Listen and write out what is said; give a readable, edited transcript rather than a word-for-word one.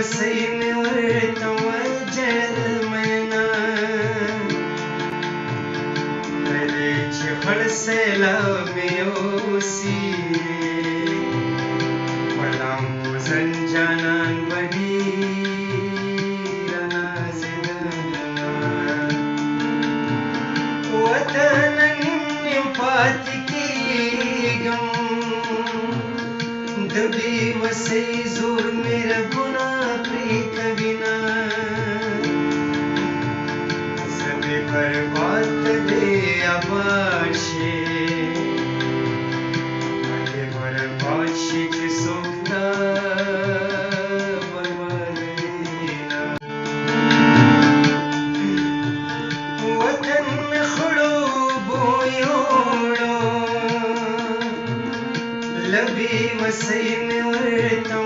وسۍ مې ورته وژړل مینا کله چې خړ سیلاب مې یوسي غلام حسن جانان به رانازېدله وطن نیم پاتې کېږم د بې وسۍ زور مې رګونه پرې کوینه زه مې برباد ته دې آباد شي دې برباد شي چې څوک تا بربادوي نه وطن مې خړو اوبو یوړو له بې وسۍ مې ورته